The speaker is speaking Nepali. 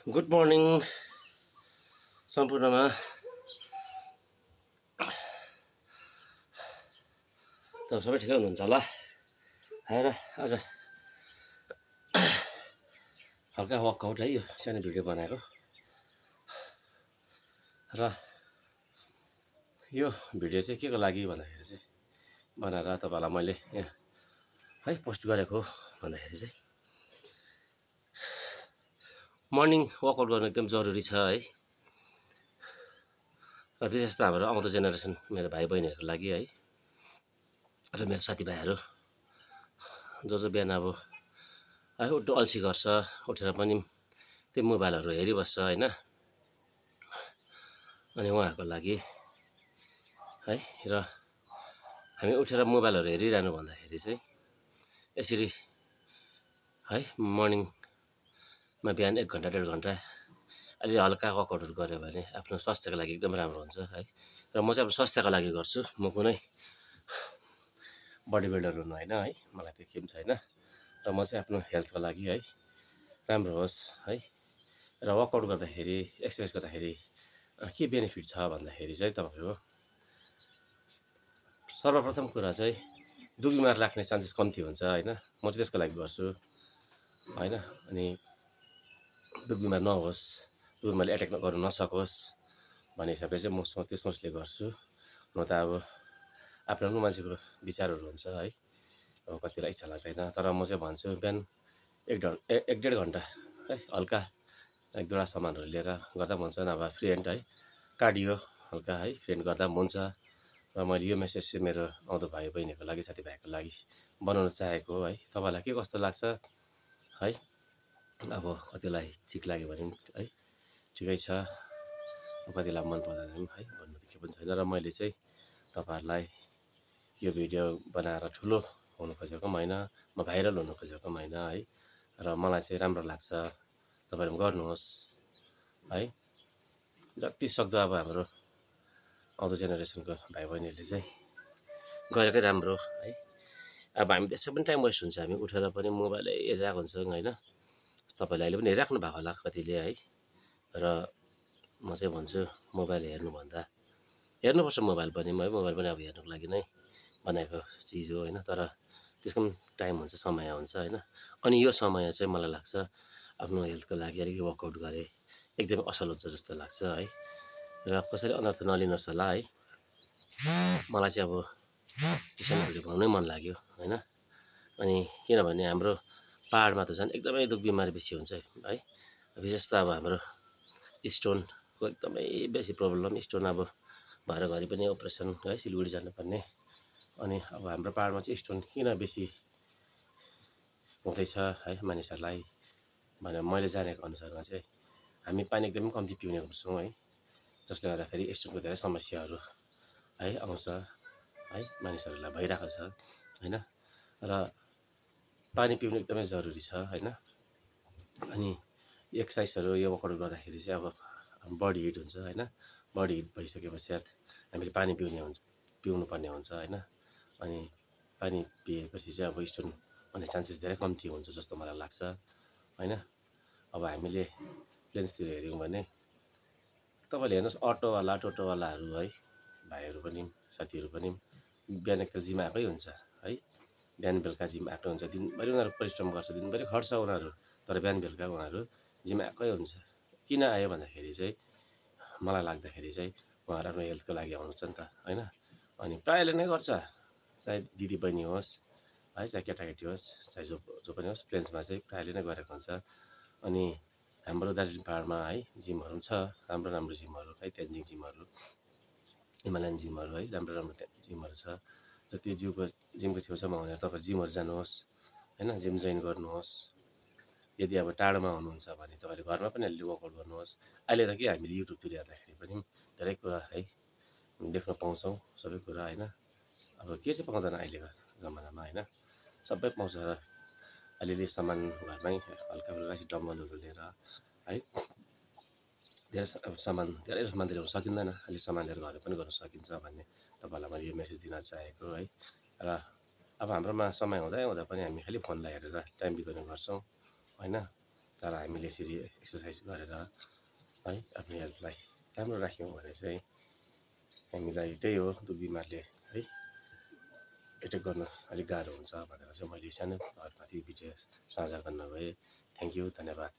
गुड मर्निङ सम्पूर्णमा। त सबै ठिकै हुनुहुन्छ होला। आएर आज हल्का वर्कआउट है, यो सानो भिडियो बनाएको र यो भिडियो चाहिँ के को लागि भन्दाखेरि चाहिँ बनाएर तपाईँलाई मैले यहाँ है पोस्ट गरेको भन्दाखेरि चाहिँ मर्निङ वर्कआउट गर्नु एकदम जरुरी छ है। र विशेष त हाम्रो आउँदो जेनेरेसन मेरो भाइ बहिनीहरूको लागि है, र मेरो साथीभाइहरू जो बिहान अब है उठ्नु अल्छी गर्छ, उठेर पनि त्यो मोबाइलहरू हेरिबस्छ होइन। अनि उहाँहरूको लागि है, र हामी उठेर मोबाइलहरू हेरिरहनु भन्दाखेरि चाहिँ यसरी है मर्निङमा बिहान 1 घन्टा 1.5 घन्टा अलि हल्का वर्कआउटहरू गऱ्यो भने आफ्नो स्वास्थ्यको लागि एकदम राम्रो हुन्छ है। र म चाहिँ अब स्वास्थ्यको लागि गर्छु, म कुनै बडी बिल्डर हुनु होइन है, मलाई त्यो केही पनि छैन। र म चाहिँ आफ्नो हेल्थको लागि है, राम्रो होस् है। र वर्कआउट गर्दाखेरि, एक्सर्साइज गर्दाखेरि के बेनिफिट छ भन्दाखेरि चाहिँ तपाईँको सर्वप्रथम कुरा चाहिँ दुख बिमार लाग्ने चान्सेस कम्ती हुन्छ होइन। म चाहिँ त्यसको लागि गर्छु होइन। अनि दुख बिमार नहोस्, दुख बिमारले एट्याक गर्नु नसकोस् भन्ने हिसाबले चाहिँ म त्यो सोचले गर्छु। न त अब आफ्नो मान्छेको विचारहरू हुन्छ है, अब कतिलाई इच्छा लाग्दैन। तर म चाहिँ भन्छु बिहान 1.5 घन्टा है हल्का 1-2 सामानहरू लिएर गर्दा पनि हुन्छ, नभए फ्री ह्यान्ड है कार्डियो हल्का है फ्री ह्यान्ड गर्दा पनि हुन्छ। र मैले यो मेसेज चाहिँ मेरो आउँदो भाइ बहिनीको लागि, साथीभाइको लागि बनाउन चाहेको है। तपाईँलाई के कस्तो लाग्छ है, अब कतिलाई ठिक लाग्यो भने है ठिकै छ, कतिलाई मन पर्दैन है, भन्नु त के पनि छैन। र मैले चाहिँ तपाईँहरूलाई यो भिडियो बनाएर ठुलो हुनु खोजेको पनि होइन, म भाइरल हुनु खोजेको पनि होइन है। र मलाई चाहिँ राम्रो लाग्छ, तपाईँहरू पनि गर्नुहोस् है। जति सक्दो अब हाम्रो आउँदो जेनेरेसनको भाइ बहिनीहरूले चाहिँ गरेकै राम्रो है। अब हामी त्यसै पनि टाइम वेस्ट हुन्छ, हामी उठेर पनि मोबाइलै हेरिरहेको हुन्छौँ होइन। तपाईँले अहिले पनि हेरिराख्नु भएको होला कतिले है। र म चाहिँ भन्छु मोबाइल हेर्नुभन्दा हेर्नुपर्छ, मोबाइल पनि अब हेर्नुको लागि नै बनाएको चिज हो होइन। तर त्यसको पनि टाइम हुन्छ, समय हुन्छ होइन। अनि यो समय चाहिँ मलाई लाग्छ आफ्नो हेल्थको लागि अलिकति वर्कआउट गरे एकदमै असल हुन्छ जस्तो लाग्छ है। र कसैले अनर्थ नलिनुहोस् होला है, मलाई चाहिँ अब सानो भिडियो बनाउनै मन लाग्यो होइन। अनि किनभने हाम्रो पाहाडमा त झन् एकदमै दुख बिमार बेसी हुन्छ है। विशेष त अब हाम्रो स्टोनको एकदमै बेसी प्रब्लम, स्टोन अब भएर घरि पनि अपरेसन है सिलगढी जानुपर्ने। अनि अब हाम्रो पाहाडमा चाहिँ स्टोन किन बेसी हुँदैछ है मानिसहरूलाई भनेर मैले जानेको अनुसारमा चाहिँ हामी पानी एकदमै कम्ती पिउने गर्छौँ है, जसले गर्दाखेरि स्टोनको धेरै समस्याहरू है आउँछ है, मानिसहरूलाई भइरहेको छ होइन। र पानी पिउनु एकदमै जरुरी छ होइन। अनि एक्सर्साइजहरू यो वर्कआउट गर्दाखेरि चाहिँ अब बडी हिट हुन्छ होइन। बडी हिट भइसके पश्चात हामीले पानी पिउनुपर्ने हुन्छ होइन। अनि पानी पिएपछि चाहिँ अब स्टोन हुने चान्सेस धेरै कम्ती हुन्छ जस्तो मलाई लाग्छ होइन। अब हामीले प्लेन्सतिर हेऱ्यौँ भने तपाईँले हेर्नुहोस् अटोवाला टोटोवालाहरू है, भाइहरू पनि साथीहरू पनि बिहान एकताल जिम आएकै हुन्छ है। बिहान बेलुका जिम आएकै हुन्छ, दिनभरि उनीहरू परिश्रम गर्छ, दिनभरि खट्छ उनीहरू, तर बिहान बेलुका उनीहरू जिम आएकै हुन्छ। किन आयो भन्दाखेरि चाहिँ मलाई लाग्दाखेरि चाहिँ उहाँहरू आफ्नो हेल्थको लागि आउँछ नि त होइन। अनि प्रायःले नै गर्छ, चाहे दिदी बहिनी होस् है, चाहे केटाकेटी होस्, चाहे जो पनि होस्, प्लेन्समा चाहिँ प्रायःले नै गरेको हुन्छ। अनि हाम्रो दार्जिलिङ पाहाडमा है जिमहरू पनि छ, राम्रो राम्रो जिमहरू है, तेन्जिङ जिमहरू, हिमालयन जिमहरू है, राम्रो राम्रो जिमहरू छ। जति जिमको छेउछाउमा हुने तपाईँ जिमहरू जानुहोस् होइन, जिम जोइन गर्नुहोस्। यदि अब टाढोमा हुनुहुन्छ भने तपाईँले घरमा पनि अलिअलि वर्कआउट गर्नुहोस्। अहिले त के हामीले युट्युबतिर हेर्दाखेरि पनि धेरै कुरा है देख्न पाउँछौँ, सबै कुरा होइन। अब के चाहिँ पाउँदैन अहिलेको जमानामा होइन, सबै पाउँछ। र अलिअलि सामान घरमै हल्का फुल्का डम्बलहरू लिएर है, धेरै सामान ल्याउन सकिँदैन, अलिक सामान लिएर घर पनि गर्न सकिन्छ भन्ने तपाईँलाई मैले यो मेसेज दिन चाहेको है। र अब हाम्रोमा समय हुँदा पनि हामी खालि फोनलाई हेरेर टाइम बिताउने गर्छौँ होइन। तर हामीले यसरी एक्सर्साइज गरेर है आफ्नो हेल्थलाई राम्रो राख्यौँ भने चाहिँ हामीलाई त्यही हो दुख बिमारले है एटेक गर्न अलिक गाह्रो हुन्छ भनेर चाहिँ मैले सानो घरमा त्यो भिडियो साझा गर्न गएँ। थ्याङ्क यू, धन्यवाद।